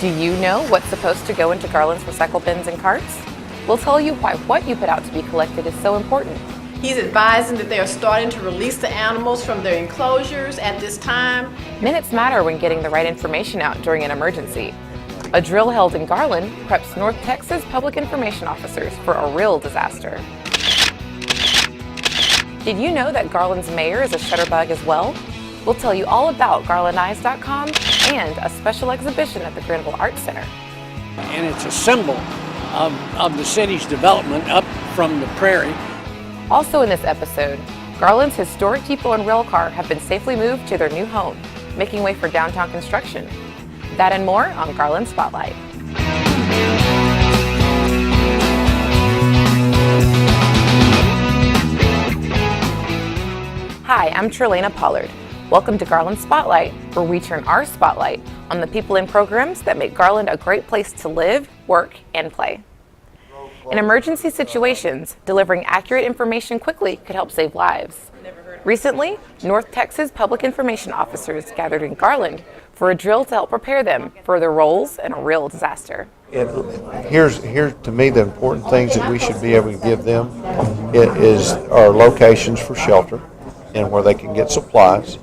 Do you know what's supposed to go into Garland's recycle bins and carts? We'll tell you why what you put out to be collected is so important. He's advising that they are starting to release the animals from their enclosures at this time. Minutes matter when getting the right information out during an emergency. A drill held in Garland preps North Texas public information officers for a real disaster. Did you know that Garland's mayor is a shutterbug as well? We'll tell you all about GarlandEyes.com and a special exhibition at the Granville Arts Center. And it's a symbol of the city's development up from the prairie. Also in this episode, Garland's historic depot and rail car have been safely moved to their new home, making way for downtown construction. That and more on Garland Spotlight. Hi, I'm Trelana Pollard. Welcome to Garland Spotlight, where we turn our spotlight on the people and programs that make Garland a great place to live, work, and play. In emergency situations, delivering accurate information quickly could help save lives. Recently, North Texas public information officers gathered in Garland for a drill to help prepare them for their roles in a real disaster. Here's to me the important things that we should be able to give them is our locations for shelter and where they can get supplies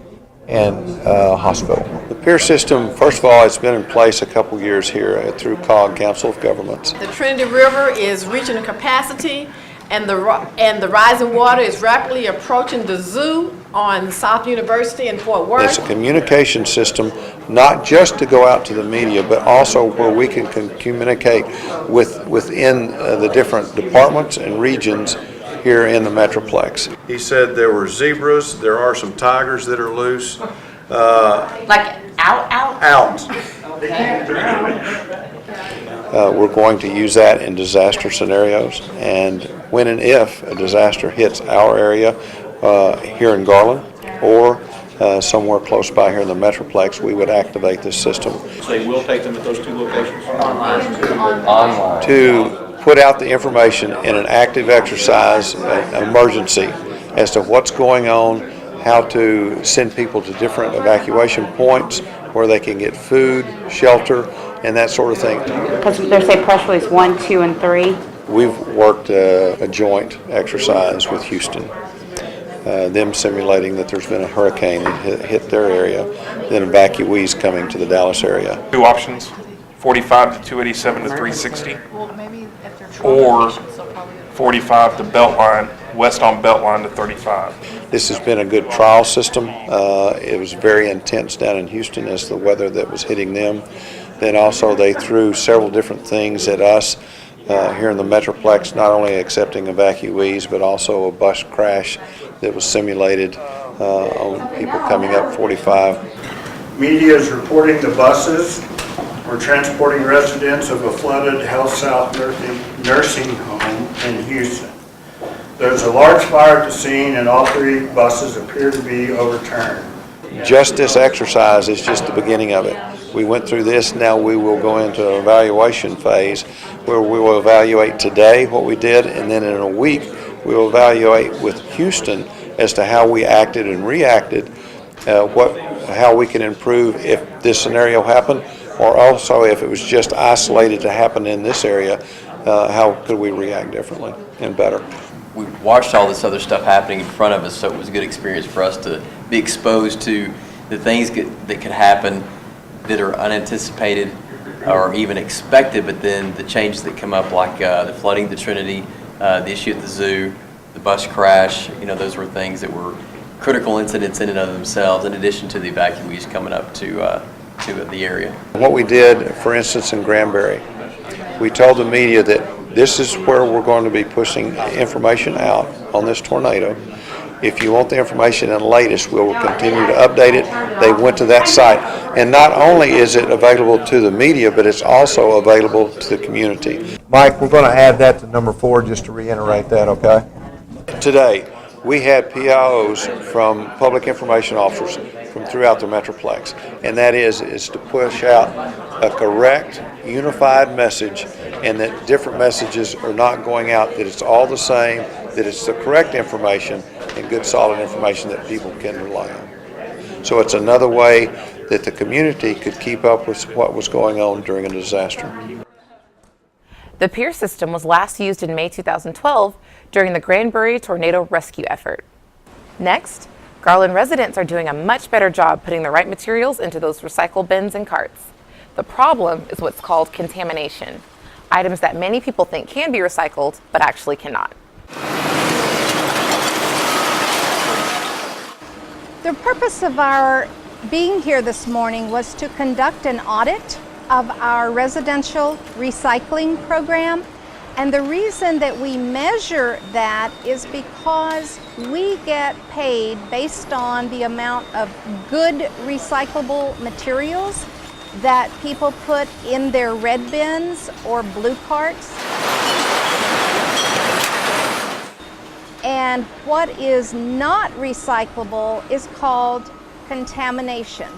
and hospital. The pier system, first of all, it's been in place a couple years here through COG, Council of Governments. The Trinity River is reaching a capacity, and the rising water is rapidly approaching the zoo on South University in Fort Worth. It's a communication system, not just to go out to the media, but also where we can communicate within the different departments and regions here in the Metroplex. He said there were zebras, there are some tigers that are loose. Like out? Out. We're going to use that in disaster scenarios, and when and if a disaster hits our area here in Garland or somewhere close by here in the Metroplex, we would activate this system. So they will take them at those two locations? Online. To put out the information in an active exercise emergency as to what's going on, how to send people to different evacuation points where they can get food, shelter, and that sort of thing. Because they say press release 1, 2, and 3. We've worked a joint exercise with Houston, them simulating that there's been a hurricane that hit their area, then evacuees coming to the Dallas area. Two options, 45 to 287 to 360, or 45 to Beltline, west on Beltline to 35. This has been a good trial system. It was very intense down in Houston as the weather that was hitting them. Then also they threw several different things at us here in the Metroplex, not only accepting evacuees, but also a bus crash that was simulated on people coming up 45. Media is reporting the buses were transporting residents of a flooded Health South nursing home in Houston. There's a large fire at the scene and all three buses appear to be overturned. Just this exercise is just the beginning of it. We went through this, now we will go into an evaluation phase where we will evaluate today what we did, and then in a week we will evaluate with Houston as to how we acted and reacted, how we can improve if this scenario happened, or also if it was just isolated to happen in this area, how could we react differently and better. We watched all this other stuff happening in front of us, so it was a good experience for us to be exposed to the things that could happen that are unanticipated or even expected, but then the changes that come up, like the flooding of the Trinity, the issue at the zoo, the bus crash, those were things that were critical incidents in and of themselves, in addition to the evacuees coming up to the area. What we did, for instance, in Granbury, we told the media that this is where we're going to be pushing information out on this tornado. If you want the information in the latest, we will continue to update it. They went to that site. And not only is it available to the media, but it's also available to the community. Mike, we're going to add that to number 4 just to reiterate that, okay? Today, we had PIOs from public information officers from throughout the Metroplex. And that is to push out a correct, unified message, and that different messages are not going out, that it's all the same, that it's the correct information and good solid information that people can rely on. So it's another way that the community could keep up with what was going on during a disaster. The pier system was last used in May 2012 during the Granbury tornado rescue effort. Next, Garland residents are doing a much better job putting the right materials into those recycle bins and carts. The problem is what's called contamination, items that many people think can be recycled but actually cannot. The purpose of our being here this morning was to conduct an audit of our residential recycling program. And the reason that we measure that is because we get paid based on the amount of good recyclable materials that people put in their red bins or blue carts. And what is not recyclable is called contamination.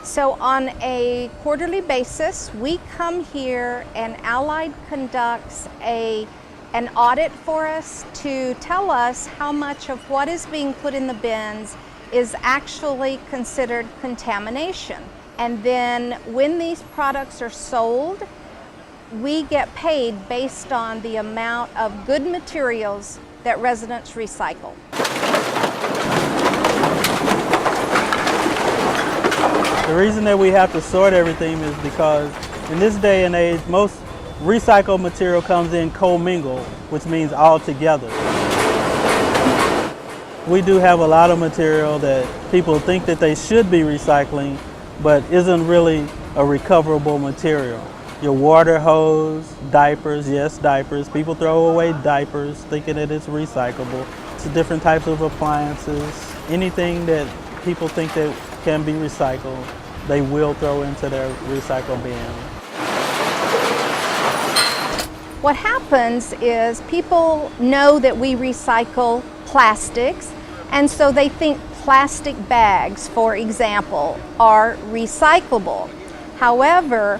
So on a quarterly basis, we come here and Allied conducts an audit for us to tell us how much of what is being put in the bins is actually considered contamination. And then when these products are sold, we get paid based on the amount of good materials that residents recycle. The reason that we have to sort everything is because in this day and age, most recycled material comes in commingled, which means all together. We do have a lot of material that people think that they should be recycling, but isn't really a recoverable material. Your water hose, diapers, yes, diapers. People throw away diapers thinking that it's recyclable. It's different types of appliances. Anything that people think that can be recycled, they will throw into their recycle bin. What happens is people know that we recycle plastics, and so they think plastic bags, for example, are recyclable. However,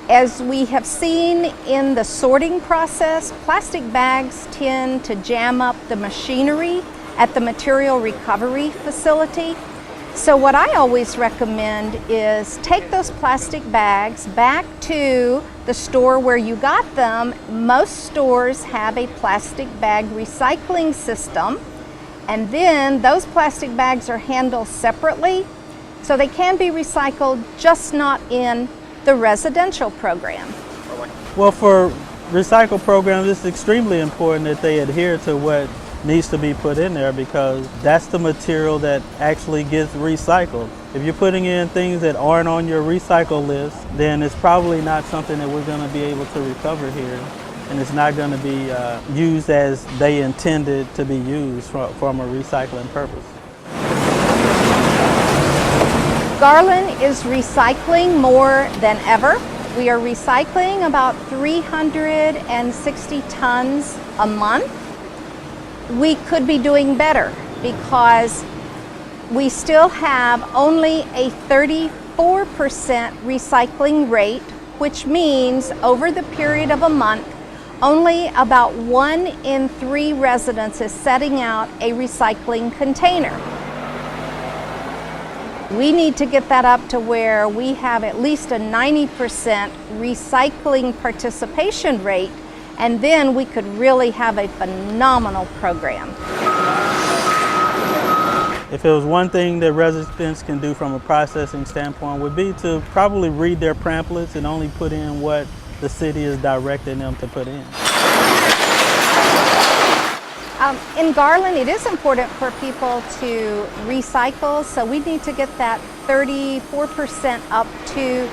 as we have seen in the sorting process, plastic bags tend to jam up the machinery at the material recovery facility. So what I always recommend is take those plastic bags back to the store where you got them. Most stores have a plastic bag recycling system, and then those plastic bags are handled separately, so they can be recycled, just not in the residential program. Well, for recycle programs, it's extremely important that they adhere to what needs to be put in there, because that's the material that actually gets recycled. If you're putting in things that aren't on your recycle list, then it's probably not something that we're going to be able to recover here, and it's not going to be used as they intended to be used from a recycling purpose. Garland is recycling more than ever. We are recycling about 360 tons a month. We could be doing better because we still have only a 34% recycling rate, which means over the period of a month, only about 1 in 3 residents is setting out a recycling container. We need to get that up to where we have at least a 90% recycling participation rate, and then we could really have a phenomenal program. If it was one thing that residents can do from a processing standpoint, would be to probably read their pamphlets and only put in what the city is directing them to put in. In Garland, it is important for people to recycle, so we need to get that 34% up to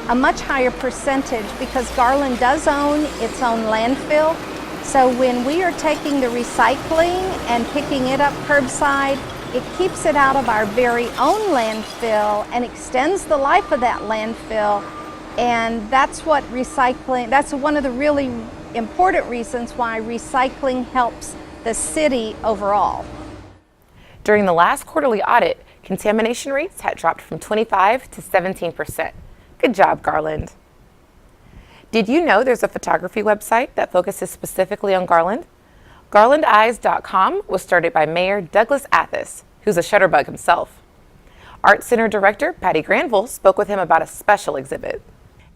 a much higher percentage, because Garland does own its own landfill. So when we are taking the recycling and picking it up curbside, it keeps it out of our very own landfill and extends the life of that landfill. And that's what recycling, that's one of the really important reasons why recycling helps the city overall. During the last quarterly audit, contamination rates had dropped from 25 to 17%. Good job, Garland. Did you know there's a photography website that focuses specifically on Garland? GarlandEyes.com was started by Mayor Douglas Athis who's a shutterbug himself. Art Center Director Patty Granville spoke with him about a special exhibit.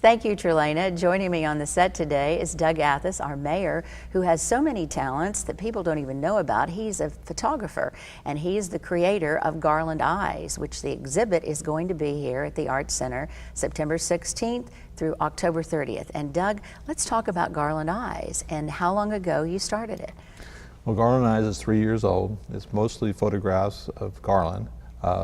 Thank you, Trelena. Joining me on the set today is Doug Athis, our mayor, who has so many talents that people don't even know about. He's a photographer, and he's the creator of Garland Eyes, which the exhibit is going to be here at the Art Center September 16th through October 30th. And Doug, let's talk about Garland Eyes and how long ago you started it. Well, Garland Eyes is 3 years old. It's mostly photographs of Garland.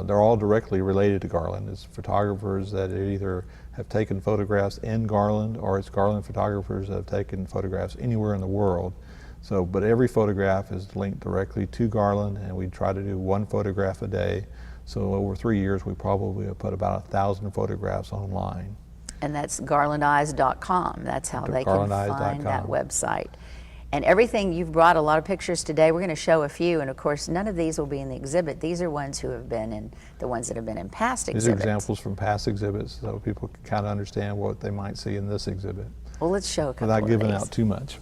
They're all directly related to Garland. It's photographers that either have taken photographs in Garland, or it's Garland photographers that have taken photographs anywhere in the world. So, but every photograph is linked directly to Garland, and we try to do one photograph a day. So over 3 years, we probably have put about 1,000 photographs online. And that's garlandeyes.com. That's how they can find that website. And everything, you've brought a lot of pictures today. We're going to show a few, and of course, none of these will be in the exhibit. These are ones who have been in, the ones that have been in past exhibits. These are examples from past exhibits, so people can kind of understand what they might see in this exhibit. Well, let's show a couple without giving these. out too much.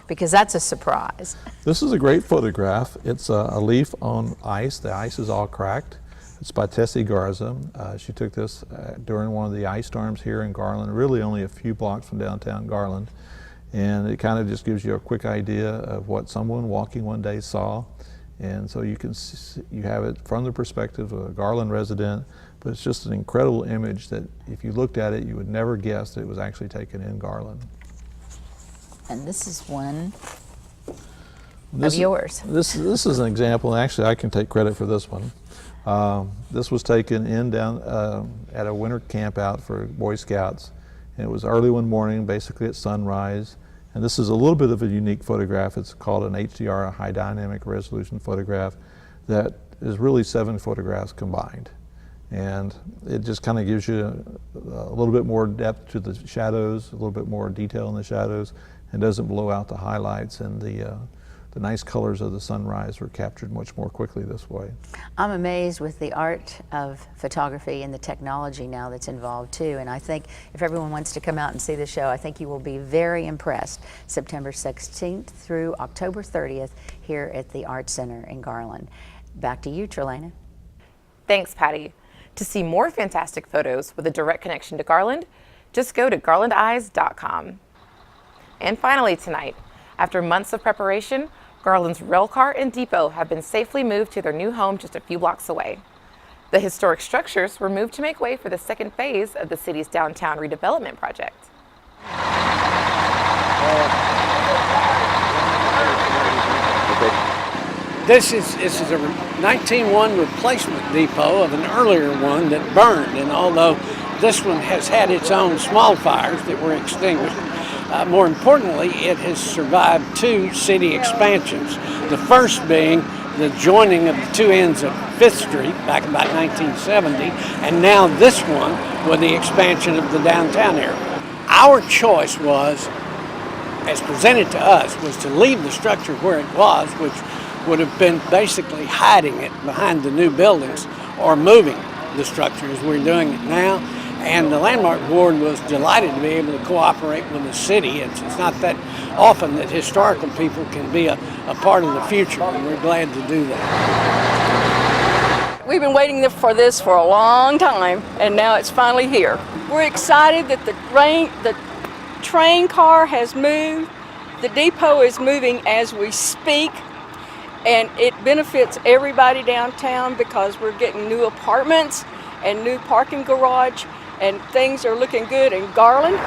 Because that's a surprise. This is a great photograph. It's a leaf on ice. The ice is all cracked. It's by Tessie Garza. She took this during one of the ice storms here in Garland, really only a few blocks from downtown Garland. And it kind of just gives you a quick idea of what someone walking one day saw. And so you can see, you have it from the perspective of a Garland resident, but it's just an incredible image that if you looked at it, you would never guess that it was actually taken in Garland. And this is one of yours. This is an example, and actually I can take credit for this one. This was taken in down at a winter camp out for Boy Scouts. And it was early one morning, basically at sunrise. And this is a little bit of a unique photograph. It's called an HDR, a high dynamic resolution photograph, that is really 7 photographs combined. And it just kind of gives you a little bit more depth to the shadows, a little bit more detail in the shadows, and doesn't blow out the highlights, and the nice colors of the sunrise were captured much more quickly this way. I'm amazed with the art of photography and the technology now that's involved too, and I think if everyone wants to come out and see the show, I think you will be very impressed. September 16th through October 30th here at the Art Center in Garland. Back to you, Trelena. Thanks, Patty. To see more fantastic photos with a direct connection to Garland, just go to garlandeyes.com. And finally tonight, after months of preparation, Garland's railcar and depot have been safely moved to their new home just a few blocks away. The historic structures were moved to make way for the second phase of the city's downtown redevelopment project. This is a 1901 replacement depot of an earlier one that burned, and although this one has had its own small fires that were extinguished, more importantly, it has survived 2 city expansions. The first being the joining of the 2 ends of 5th Street back about 1970, and now this one with the expansion of the downtown area. Our choice was, as presented to us, was to leave the structure where it was, which would have been basically hiding it behind the new buildings, or moving the structure as we're doing it now. And the Landmark Board was delighted to be able to cooperate with the city. It's not that often that historical people can be a part of the future, and we're glad to do that. We've been waiting for this for a long time, and now it's finally here. We're excited that the train car has moved. The depot is moving as we speak, and it benefits everybody downtown because we're getting new apartments and new parking garage, and things are looking good in Garland.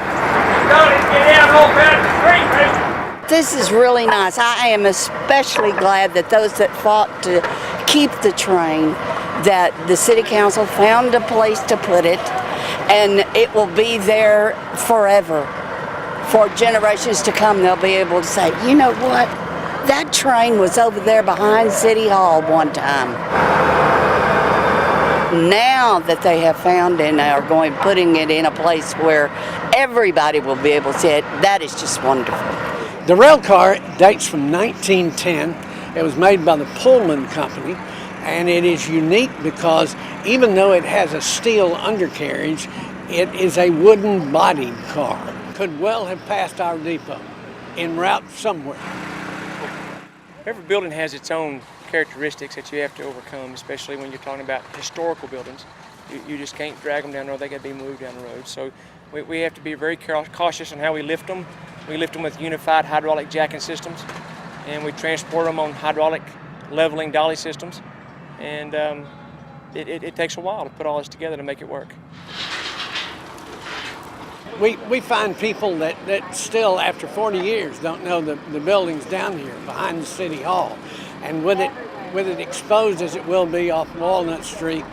This is really nice. I am especially glad that those that fought to keep the train, that the city council found a place to put it, and it will be there forever. For generations to come, they'll be able to say, you know what? That train was over there behind City Hall one time. Now that they have found and are putting it in a place where everybody will be able to see it, that is just wonderful. The rail car dates from 1910. It was made by the Pullman Company, and it is unique because even though it has a steel undercarriage, it is a wooden bodied car. Could well have passed our depot en route somewhere. Every building has its own characteristics that you have to overcome, especially when you're talking about historical buildings. You just can't drag them down the road, they got to be moved down the road. So we have to be very cautious on how we lift them. We lift them with unified hydraulic jacking systems, and we transport them on hydraulic leveling dolly systems. And it takes a while to put all this together to make it work. We find people that still, after 40 years, don't know the buildings down here behind the City Hall. And with it exposed as it will be off Walnut Street,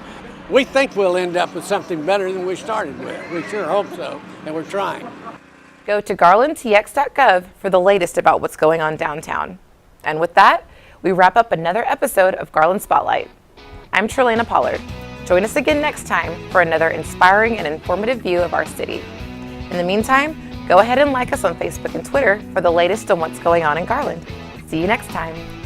we think we'll end up with something better than we started with. We sure hope so, and we're trying. Go to garlandtx.gov for the latest about what's going on downtown. And with that, we wrap up another episode of Garland Spotlight. I'm Trelana Pollard. Join us again next time for another inspiring and informative view of our city. In the meantime, go ahead and like us on Facebook and Twitter for the latest on what's going on in Garland. See you next time.